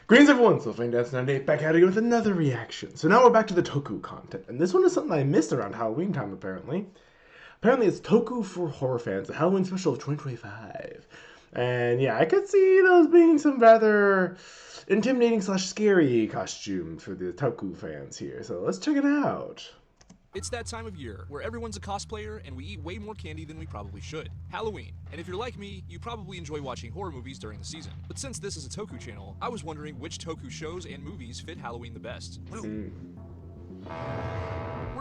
Greetings everyone, so Dance98 back at it with another reaction. So now we're back to the Toku content, and this one is something I missed around Halloween time apparently. Apparently it's Toku for horror fans, a Halloween special of 2025. And yeah, I could see those being some rather intimidating slash scary costumes for the Toku fans here, so let's check it out. It's that time of year where everyone's a cosplayer and we eat way more candy than we probably should. Halloween. And if you're like me, you probably enjoy watching horror movies during the season. But since this is a Toku channel, I was wondering which Toku shows and movies fit Halloween the best. We're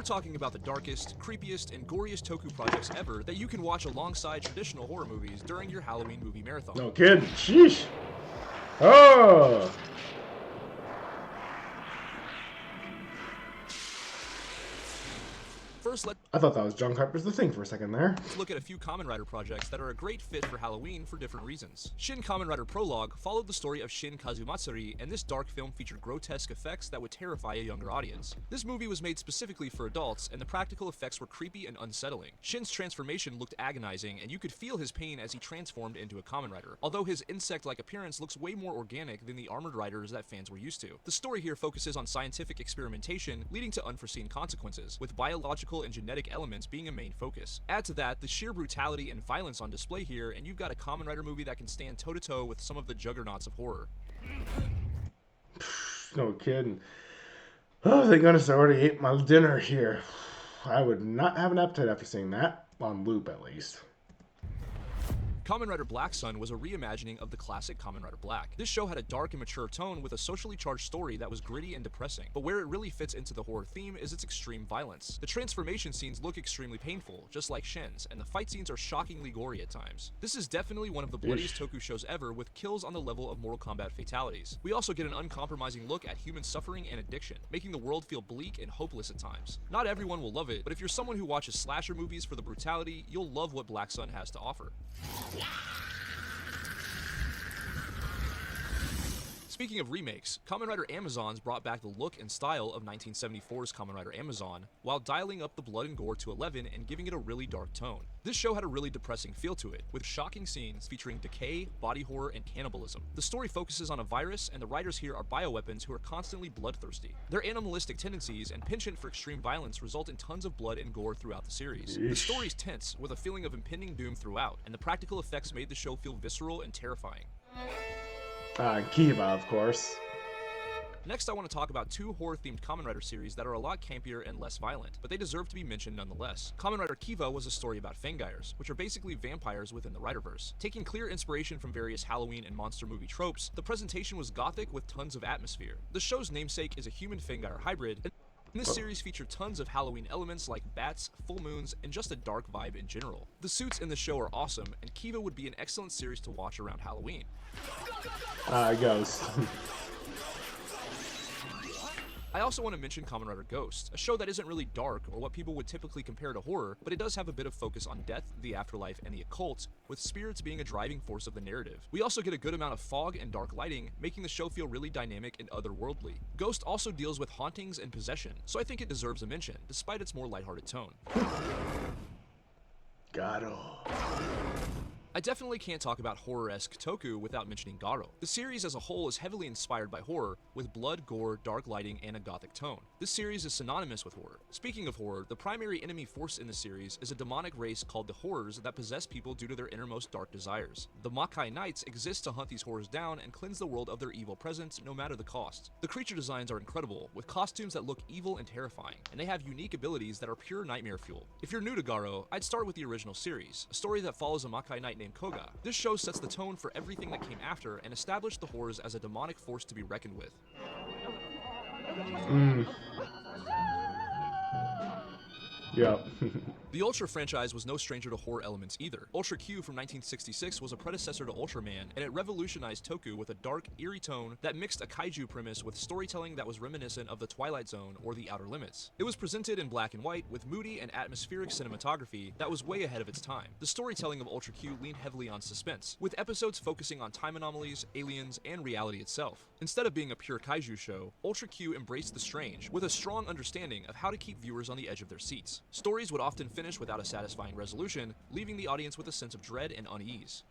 talking about the darkest, creepiest, and goriest Toku projects ever that you can watch alongside traditional horror movies during your Halloween movie marathon. No kidding. Sheesh. Oh. First, I thought that was John Carpenter's The Thing for a second there. let's look at a few Kamen Rider projects that are a great fit for Halloween for different reasons. Shin Kamen Rider Prologue followed the story of Shin Kazumatsuri, and this dark film featured grotesque effects that would terrify a younger audience. This movie was made specifically for adults, and the practical effects were creepy and unsettling. Shin's transformation looked agonizing, and you could feel his pain as he transformed into a Kamen Rider, although his insect-like appearance looks way more organic than the armored riders that fans were used to. The story here focuses on scientific experimentation leading to unforeseen consequences, with biological and genetic elements being a main focus. Add to that the sheer brutality and violence on display here, and you've got a Kamen Rider movie that can stand toe-to-toe with some of the juggernauts of horror. No kidding. Oh, thank goodness I already ate my dinner here. I would not have an appetite after seeing that, on loop at least. Kamen Rider Black Sun was a reimagining of the classic Kamen Rider Black. This show had a dark and mature tone with a socially charged story that was gritty and depressing, but where it really fits into the horror theme is its extreme violence. The transformation scenes look extremely painful, just like Shin's, and the fight scenes are shockingly gory at times. This is definitely one of the bloodiest Toku shows ever, with kills on the level of Mortal Kombat fatalities. We also get an uncompromising look at human suffering and addiction, making the world feel bleak and hopeless at times. Not everyone will love it, but if you're someone who watches slasher movies for the brutality, you'll love what Black Sun has to offer. Speaking of remakes, Kamen Rider Amazons brought back the look and style of 1974's Kamen Rider Amazon, while dialing up the blood and gore to 11 and giving it a really dark tone. This show had a really depressing feel to it, with shocking scenes featuring decay, body horror, and cannibalism. The story focuses on a virus, and the riders here are bioweapons who are constantly bloodthirsty. Their animalistic tendencies and penchant for extreme violence result in tons of blood and gore throughout the series. The story's tense, with a feeling of impending doom throughout, and the practical effects made the show feel visceral and terrifying. Kiva, of course. Next, I want to talk about two horror-themed Kamen Rider series that are a lot campier and less violent, but they deserve to be mentioned nonetheless. Kamen Rider Kiva was a story about Fangires, which are basically vampires within the Riderverse. Taking clear inspiration from various Halloween and monster movie tropes, the presentation was gothic with tons of atmosphere. The show's namesake is a human Fangire hybrid, and this series featured tons of Halloween elements like bats, full moons, and just a dark vibe in general. The suits in the show are awesome, and Kiva would be an excellent series to watch around Halloween. Ghost. I also want to mention Kamen Rider Ghost, a show that isn't really dark or what people would typically compare to horror, but it does have a bit of focus on death, the afterlife, and the occult, with spirits being a driving force of the narrative. We also get a good amount of fog and dark lighting, making the show feel really dynamic and otherworldly. Ghost also deals with hauntings and possession, so I think it deserves a mention, despite its more lighthearted tone. Garo. I definitely can't talk about horror-esque Toku without mentioning Garo. The series as a whole is heavily inspired by horror, with blood, gore, dark lighting, and a gothic tone. This series is synonymous with horror. Speaking of horror, the primary enemy force in the series is a demonic race called the Horrors that possess people due to their innermost dark desires. The Makai Knights exist to hunt these horrors down and cleanse the world of their evil presence, no matter the cost. The creature designs are incredible, with costumes that look evil and terrifying, and they have unique abilities that are pure nightmare fuel. If you're new to Garo, I'd start with the original series, a story that follows a Makai Knight named Koga. This show sets the tone for everything that came after and established the horrors as a demonic force to be reckoned with. Yep. The Ultra franchise was no stranger to horror elements either. Ultra Q from 1966 was a predecessor to Ultraman, and it revolutionized Toku with a dark, eerie tone that mixed a kaiju premise with storytelling that was reminiscent of the Twilight Zone or the Outer Limits. It was presented in black and white with moody and atmospheric cinematography that was way ahead of its time. The storytelling of Ultra Q leaned heavily on suspense, with episodes focusing on time anomalies, aliens, and reality itself. Instead of being a pure kaiju show, Ultra Q embraced the strange, with a strong understanding of how to keep viewers on the edge of their seats. Stories would often finish without a satisfying resolution, leaving the audience with a sense of dread and unease.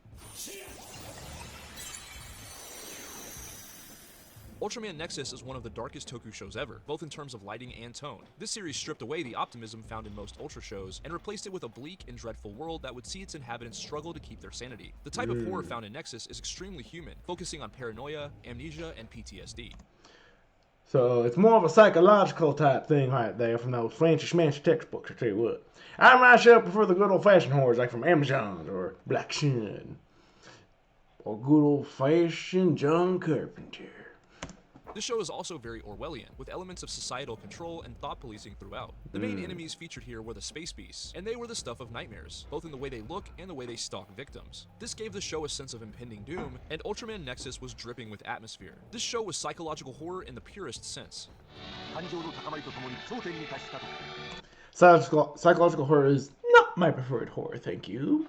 Ultraman Nexus is one of the darkest Toku shows ever, both in terms of lighting and tone. This series stripped away the optimism found in most Ultra shows and replaced it with a bleak and dreadful world that would see its inhabitants struggle to keep their sanity. The type of horror found in Nexus is extremely human, focusing on paranoia, amnesia, and PTSD. So it's more of a psychological type thing right there from those fancy schmancy textbooks, I tell you what. I myself prefer the good old-fashioned horrors like from Amazon or Black Sun. Or good old-fashioned John Carpenter. This show is also very Orwellian, with elements of societal control and thought policing throughout. The main enemies featured here were the space beasts, and they were the stuff of nightmares, both in the way they look and the way they stalk victims. This gave the show a sense of impending doom, and Ultraman Nexus was dripping with atmosphere. This show was psychological horror in the purest sense. Psychological horror is not my preferred horror, thank you.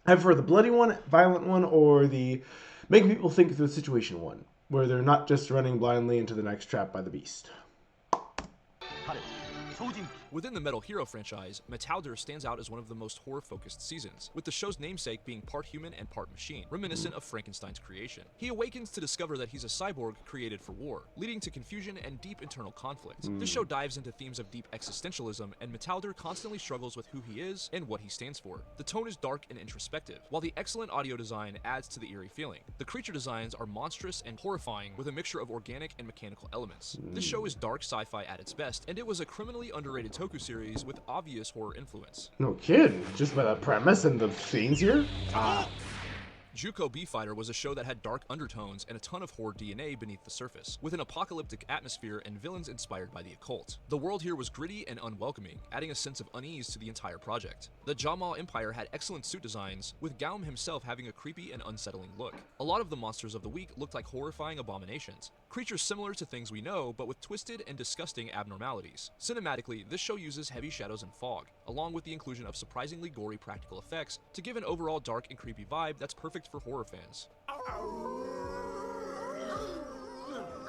I prefer the bloody one, violent one, or the making people think through the situation one, where they're not just running blindly into the next trap by the beast. Within the Metal Hero franchise, Metalder stands out as one of the most horror-focused seasons, with the show's namesake being part human and part machine, reminiscent of Frankenstein's creation. He awakens to discover that he's a cyborg created for war, leading to confusion and deep internal conflict. This show dives into themes of deep existentialism, and Metalder constantly struggles with who he is and what he stands for. The tone is dark and introspective, while the excellent audio design adds to the eerie feeling. The creature designs are monstrous and horrifying, with a mixture of organic and mechanical elements. This show is dark sci-fi at its best, and it was a criminally underrated Toku series with obvious horror influence. No kidding, just by the premise and the scenes here? Juko B-Fighter was a show that had dark undertones and a ton of horror DNA beneath the surface, with an apocalyptic atmosphere and villains inspired by the occult. The world here was gritty and unwelcoming, adding a sense of unease to the entire project. The Jamal Empire had excellent suit designs, with Gaum himself having a creepy and unsettling look. A lot of the monsters of the week looked like horrifying abominations, creatures similar to things we know, but with twisted and disgusting abnormalities. Cinematically, this show uses heavy shadows and fog, along with the inclusion of surprisingly gory practical effects to give an overall dark and creepy vibe that's perfect for horror fans.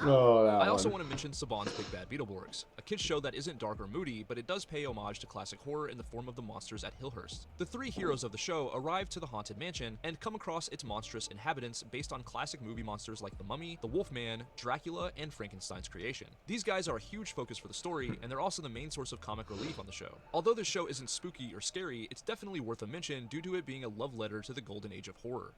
I also want to mention Saban's Big Bad Beetleborgs, a kids show that isn't dark or moody, but it does pay homage to classic horror in the form of the monsters at Hillhurst. The three heroes of the show arrive to the haunted mansion and come across its monstrous inhabitants based on classic movie monsters like the Mummy, the Wolfman, Dracula, and Frankenstein's creation. These guys are a huge focus for the story, and they're also the main source of comic relief on the show. Although this show isn't spooky or scary, it's definitely worth a mention due to it being a love letter to the golden age of horror.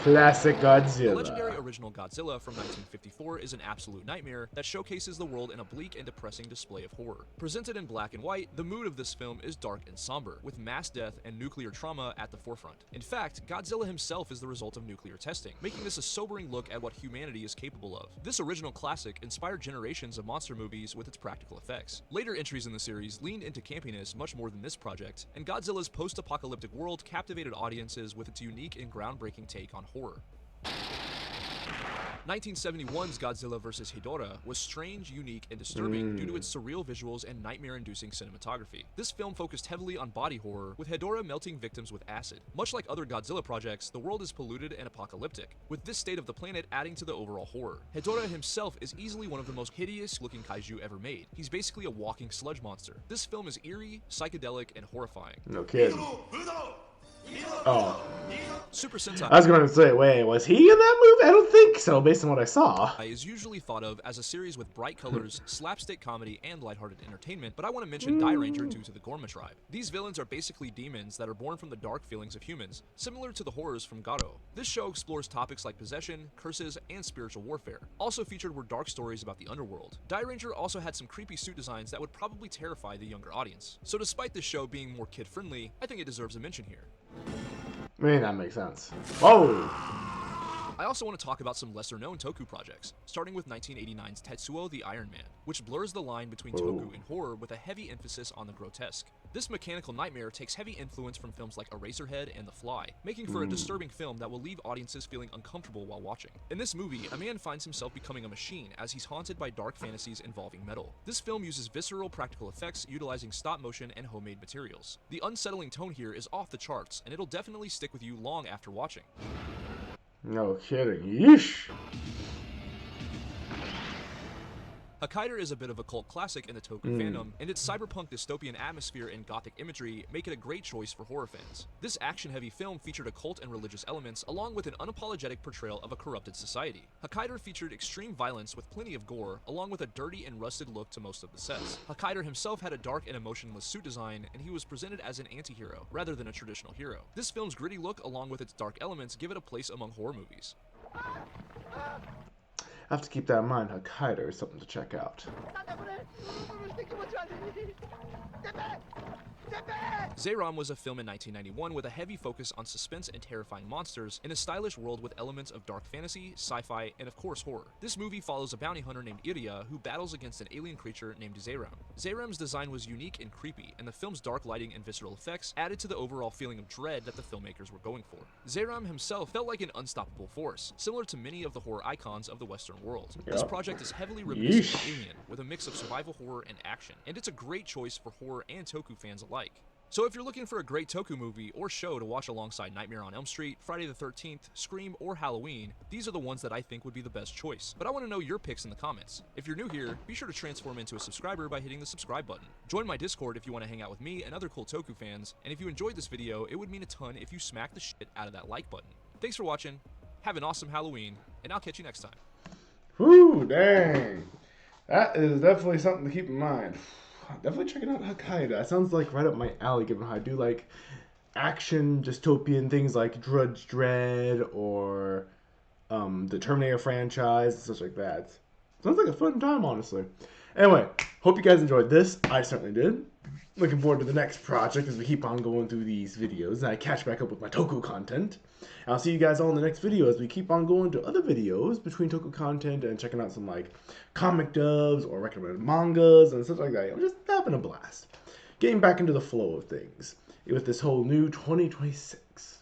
Classic Godzilla. The legendary original Godzilla from 1954 is an absolute nightmare that showcases the world in a bleak and depressing display of horror. Presented in black and white, the mood of this film is dark and somber, with mass death and nuclear trauma at the forefront. In fact, Godzilla himself is the result of nuclear testing, making this a sobering look at what humanity is capable of. This original classic inspired generations of monster movies with its practical effects. Later entries in the series leaned into campiness much more than this project, and Godzilla's post-apocalyptic world captivated audiences with its unique and groundbreaking take on horror. 1971's Godzilla vs. Hedorah was strange, unique, and disturbing due to its surreal visuals and nightmare-inducing cinematography. This film focused heavily on body horror, with Hedorah melting victims with acid. Much like other Godzilla projects, the world is polluted and apocalyptic, with this state of the planet adding to the overall horror. Hedorah himself is easily one of the most hideous-looking kaiju ever made. He's basically a walking sludge monster. This film is eerie, psychedelic, and horrifying. No kidding. Oh. Super Sentai I was going to say, wait, was he in that movie? I don't think so, based on what I saw. is usually thought of as a series with bright colors, slapstick comedy, and lighthearted entertainment, but I want to mention Die Ranger due to the Gorma tribe. These villains are basically demons that are born from the dark feelings of humans, similar to the horrors from Garo. This show explores topics like possession, curses, and spiritual warfare. Also featured were dark stories about the underworld. Die Ranger also had some creepy suit designs that would probably terrify the younger audience. So despite this show being more kid-friendly, I think it deserves a mention here. I mean, that makes sense. Whoa! I also want to talk about some lesser-known Toku projects, starting with 1989's Tetsuo the Iron Man, which blurs the line between Toku and horror with a heavy emphasis on the grotesque. This mechanical nightmare takes heavy influence from films like Eraserhead and The Fly, making for a disturbing film that will leave audiences feeling uncomfortable while watching. In this movie, a man finds himself becoming a machine as he's haunted by dark fantasies involving metal. This film uses visceral practical effects utilizing stop motion and homemade materials. The unsettling tone here is off the charts, and it'll definitely stick with you long after watching. No kidding. Yeesh. Hakaider is a bit of a cult classic in the Toku fandom, and its cyberpunk dystopian atmosphere and gothic imagery make it a great choice for horror fans. This action-heavy film featured occult and religious elements, along with an unapologetic portrayal of a corrupted society. Hakaider featured extreme violence with plenty of gore, along with a dirty and rusted look to most of the sets. Hakaider himself had a dark and emotionless suit design, and he was presented as an anti-hero, rather than a traditional hero. This film's gritty look, along with its dark elements, give it a place among horror movies. I have to keep that in mind. Hokkaido is something to check out. Zeiram was a film in 1991 with a heavy focus on suspense and terrifying monsters in a stylish world with elements of dark fantasy, sci-fi, and of course horror. This movie follows a bounty hunter named Iria who battles against an alien creature named Zeiram. Zeiram's design was unique and creepy, and the film's dark lighting and visceral effects added to the overall feeling of dread that the filmmakers were going for. Zeiram himself felt like an unstoppable force, similar to many of the horror icons of the Western world. This project is heavily reminiscent of Alien, with a mix of survival horror and action, and it's a great choice for horror and Toku fans alike. So if you're looking for a great Toku movie or show to watch alongside Nightmare on Elm Street, Friday the 13th, Scream, or Halloween, these are the ones that I think would be the best choice. But I want to know your picks in the comments. If you're new here, be sure to transform into a subscriber by hitting the subscribe button. Join my Discord if you want to hang out with me and other cool Toku fans, and if you enjoyed this video, it would mean a ton if you smack the shit out of that like button. Thanks for watching, have an awesome Halloween, and I'll catch you next time. Whew, dang. That is definitely something to keep in mind. Definitely checking out Hokkaido. That sounds like right up my alley, given how I do like action, dystopian things like Judge Dredd or the Terminator franchise and such like that. Sounds like a fun time, honestly. Anyway, hope you guys enjoyed this. I certainly did. Looking forward to the next project as we keep on going through these videos and I catch back up with my Toku content. I'll see you guys all in the next video as we keep on going to other videos between Toku content and checking out some like comic dubs or recommended mangas and stuff like that. I'm just having a blast. Getting back into the flow of things with this whole new 2026.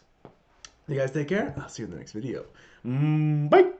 You guys take care. I'll see you in the next video. Bye!